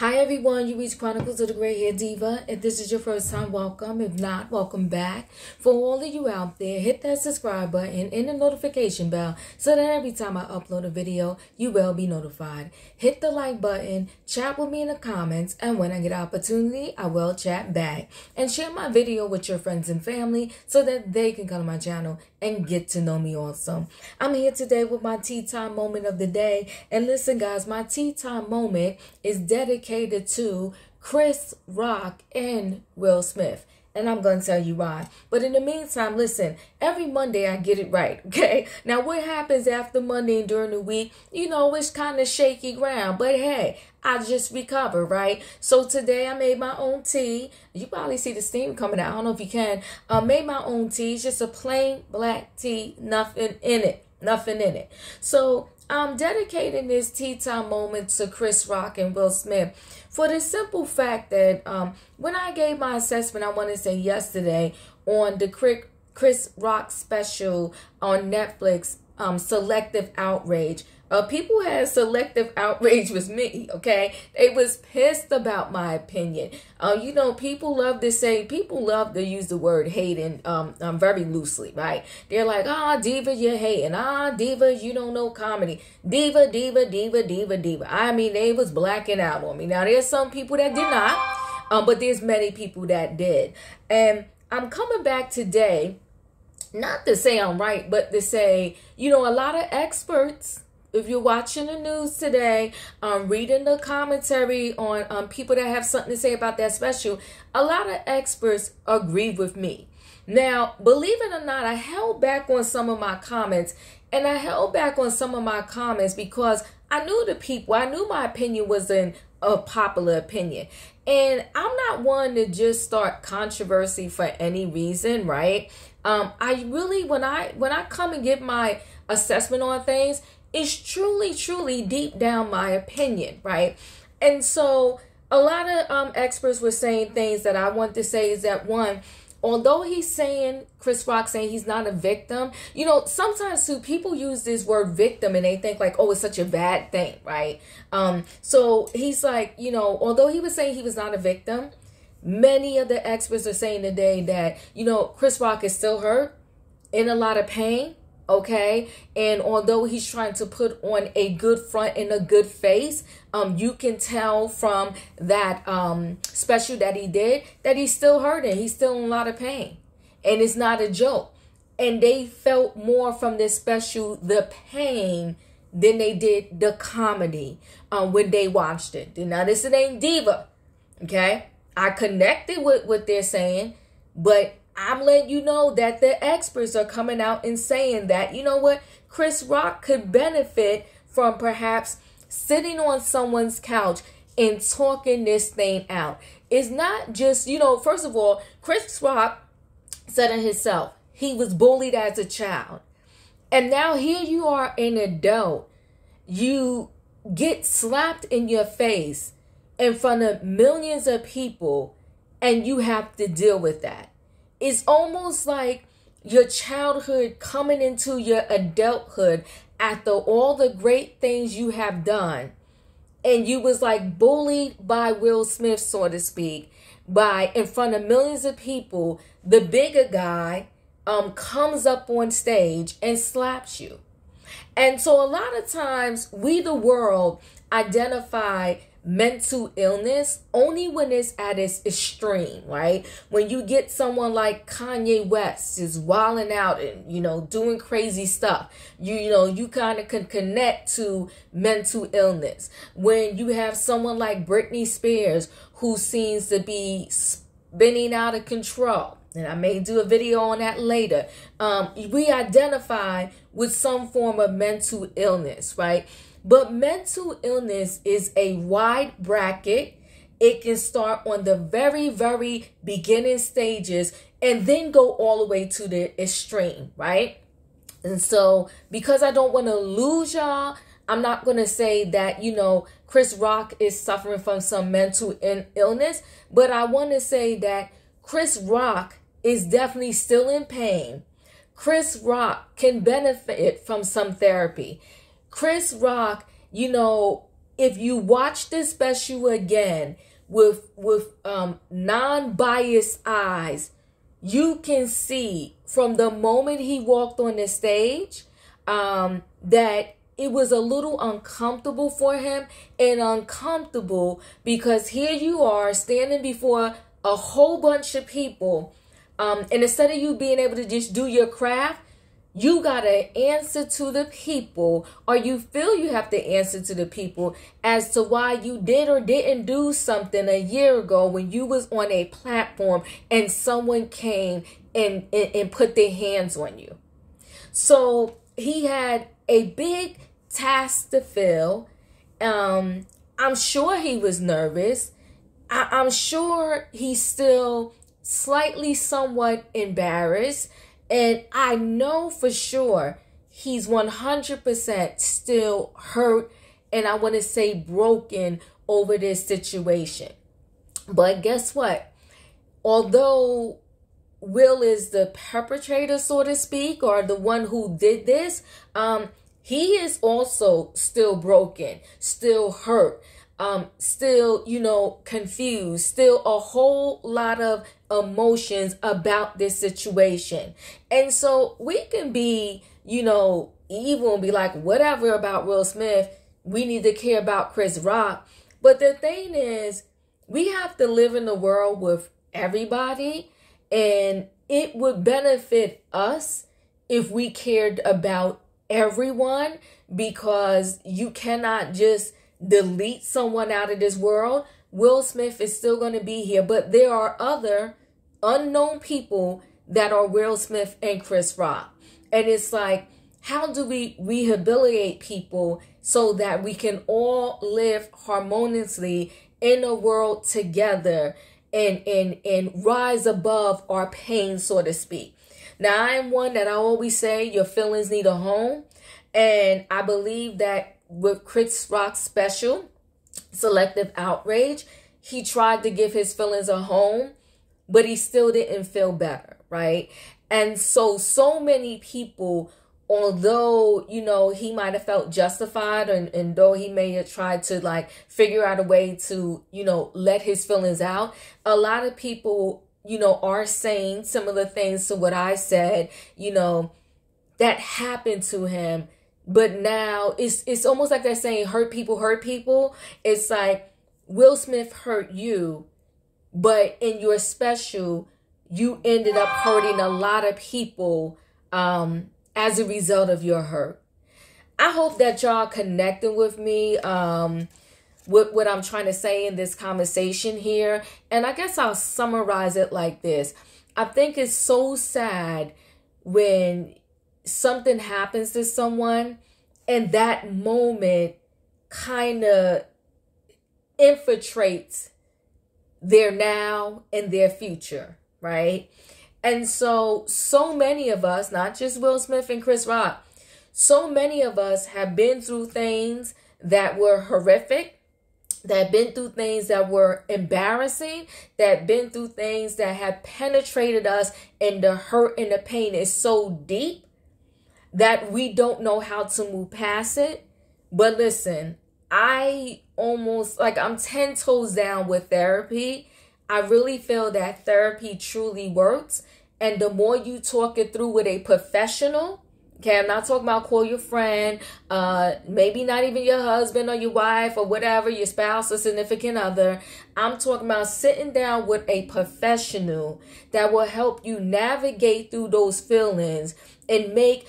Hi everyone, you reach Chronicles of the Gray Hair Diva. If this is your first time, welcome. If not, welcome back. For all of you out there, hit that subscribe button and the notification bell so that every time I upload a video, you will be notified. Hit the like button, chat with me in the comments, and when I get opportunity, I will chat back. And share my video with your friends and family so that they can come to my channel and get to know me also. I'm here today with my tea time moment of the day. And listen guys, my tea time moment is dedicated to Chris Rock and Will Smith. And I'm going to tell you why. But in the meantime, listen, every Monday I get it right, okay? Now, what happens after Monday and during the week, you know, it's kind of shaky ground. But hey, I just recover, right? So today I made my own tea. You probably see the steam coming out. I don't know if you can. I made my own tea. It's just a plain black tea, nothing in it. Nothing in it. So I'm dedicating this tea time moment to Chris Rock and Will Smith for the simple fact that when I gave my assessment, I want to say yesterday, on the Chris Rock special on Netflix, Selective Outrage, people had selective outrage with me, okay? They was pissed about my opinion. You know, people love to use the word hating very loosely, right? They're like, diva, you're hating. Diva, you don't know comedy. Diva, diva, diva, diva, diva. I mean, they was blacking out on me. Now, there's some people that did not, but there's many people that did. And I'm coming back today, not to say I'm right, but to say, you know, a lot of experts, if you're watching the news today, reading the commentary on people that have something to say about that special, a lot of experts agree with me. Now, believe it or not, I held back on some of my comments, and I held back on some of my comments because I knew the people, I knew my opinion wasn't a popular opinion. And I'm not one to just start controversy for any reason, right? I really, when I come and give my assessment on things, it's truly deep down my opinion, right? And so a lot of experts were saying things that I want to say is that, one, although he's saying, Chris Rock saying he's not a victim, you know, sometimes too, people use this word victim and they think like, oh, it's such a bad thing, right? So he's like, you know, although he was saying he was not a victim, many of the experts are saying today that, you know, Chris Rock is still hurt, in a lot of pain. Okay, and although he's trying to put on a good front and a good face, you can tell from that special that he did that he's still hurting. He's still in a lot of pain, and it's not a joke. And they felt more from this special the pain than they did the comedy when they watched it. Now, this ain't diva. Okay, I connected with what they're saying, but I'm letting you know that the experts are coming out and saying that, you know what, Chris Rock could benefit from perhaps sitting on someone's couch and talking this thing out. It's not just, you know, first of all, Chris Rock said it himself, he was bullied as a child. And now here you are, an adult. You get slapped in your face in front of millions of people, and you have to deal with that. It's almost like your childhood coming into your adulthood after all the great things you have done. And you was like bullied by Will Smith, so to speak, by in front of millions of people. The bigger guy comes up on stage and slaps you. And so a lot of times we, the world, identify mental illness only when it's at its extreme, right? When you get someone like Kanye West is wilding out and, you know, doing crazy stuff, you know, you kind of can connect to mental illness. When you have someone like Britney Spears who seems to be spinning out of control, and I may do a video on that later, we identify with some form of mental illness, right? But mental illness is a wide bracket. It can start on the very, very beginning stages and then go all the way to the extreme, right? And so because I don't want to lose y'all, I'm not going to say that, you know, Chris Rock is suffering from some mental illness, but I want to say that Chris Rock is definitely still in pain. Chris Rock can benefit from some therapy. Chris Rock, you know, if you watch this special again with non-biased eyes, you can see from the moment he walked on the stage that it was a little uncomfortable for him, and uncomfortable because here you are standing before a whole bunch of people, and instead of you being able to just do your craft, you got to answer to the people, or you feel you have to answer to the people as to why you did or didn't do something a year ago when you was on a platform and someone came and put their hands on you. So he had a big task to fill. I'm sure he was nervous. I'm sure he's still slightly somewhat embarrassed. And I know for sure he's 100% still hurt, and I want to say broken over this situation. But guess what? Although Will is the perpetrator, so to speak, or the one who did this, he is also still broken, still hurt, still, confused, still a whole lot of emotions about this situation. And so we can be, evil and be like, whatever about Will Smith, we need to care about Chris Rock. But the thing is, we have to live in the world with everybody, and it would benefit us if we cared about everyone, because you cannot just delete someone out of this world. Will Smith is still going to be here, but there are other unknown people that are Will Smith and Chris Rock. And it's like, how do we rehabilitate people so that we can all live harmoniously in a world together and rise above our pain, so to speak? Now, I am one that I always say your feelings need a home. And I believe that with Chris Rock's special, Selective Outrage, he tried to give his feelings a home, but he still didn't feel better, right? And so many people, although, he might have felt justified, and though he may have tried to figure out a way to, let his feelings out, a lot of people, are saying similar things to what I said, that happened to him. But now it's almost like they're saying hurt people hurt people. It's like Will Smith hurt you, but in your special, you ended up hurting a lot of people as a result of your hurt. I hope that y'all connecting with me with what I'm trying to say in this conversation here. And I guess I'll summarize it like this. I think it's so sad when something happens to someone and that moment kind of infiltrates their now and their future, right? And so many of us, not just Will Smith and Chris Rock, so many of us have been through things that were horrific, that been through things that were embarrassing, that been through things that have penetrated us, and the hurt and the pain is so deep that we don't know how to move past it. But listen, I'm 10 toes down with therapy. I really feel that therapy truly works. And the more you talk it through with a professional, okay, I'm not talking about call your friend, maybe not even your husband or your wife or whatever, your spouse or significant other. I'm talking about sitting down with a professional that will help you navigate through those feelings and make,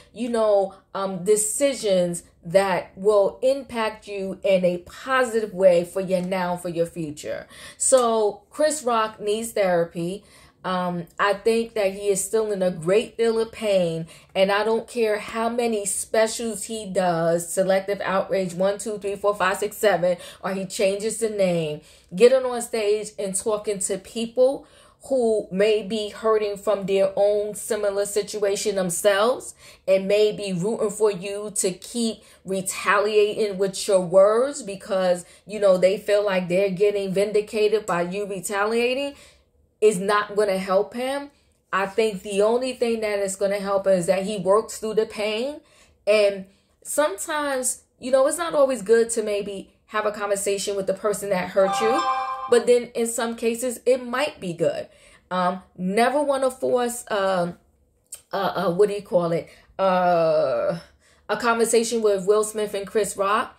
decisions that will impact you in a positive way for your now, for your future. So Chris Rock needs therapy. I think that he is still in a great deal of pain, and I don't care how many specials he does, Selective Outrage 1, 2, 3, 4, 5, 6, 7, or he changes the name, getting on stage and talking to people who may be hurting from their own similar situation themselves and may be rooting for you to keep retaliating with your words because, they feel like they're getting vindicated by you retaliating, is not going to help him. I think the only thing that is going to help him is that he works through the pain. And sometimes, it's not always good to maybe have a conversation with the person that hurt you. But then in some cases, it might be good. Never want to force, what do you call it? A conversation with Will Smith and Chris Rock.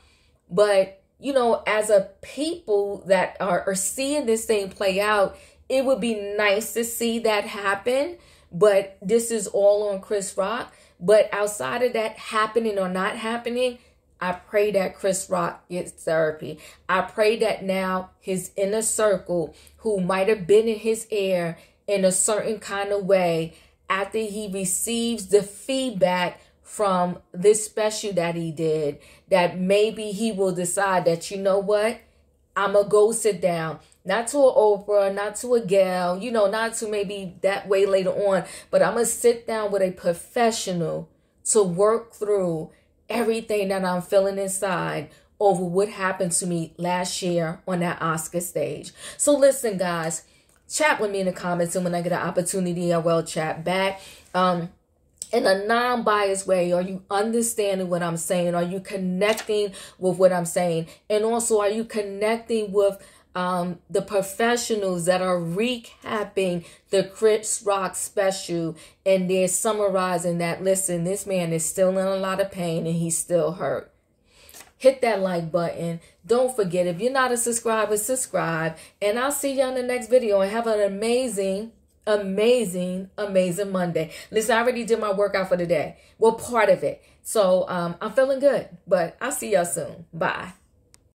But, you know, as a people that are seeing this thing play out, it would be nice to see that happen. But this is all on Chris Rock. But outside of that happening or not happening, I pray that Chris Rock gets therapy. I pray that now his inner circle, who might have been in his ear in a certain kind of way, after he receives the feedback from this special that he did, that maybe he will decide that, you know what, I'm going to go sit down. Not to an Oprah, not to a gal, you know, not to maybe that way later on, but I'm going to sit down with a professional to work through everything that I'm feeling inside over what happened to me last year on that Oscar stage. So listen, guys, chat with me in the comments, and when I get an opportunity, I will chat back. In a non-biased way, are you understanding what I'm saying? Are you connecting with what I'm saying? And also, are you connecting with the professionals that are recapping the Chris Rock special, and they're summarizing that, listen, this man is still in a lot of pain and he's still hurt? Hit that like button. Don't forget, if you're not a subscriber, subscribe. And I'll see you on the next video, and have an amazing Monday. Listen, I already did my workout for the day. Well, part of it. So I'm feeling good, but I'll see y'all soon. Bye.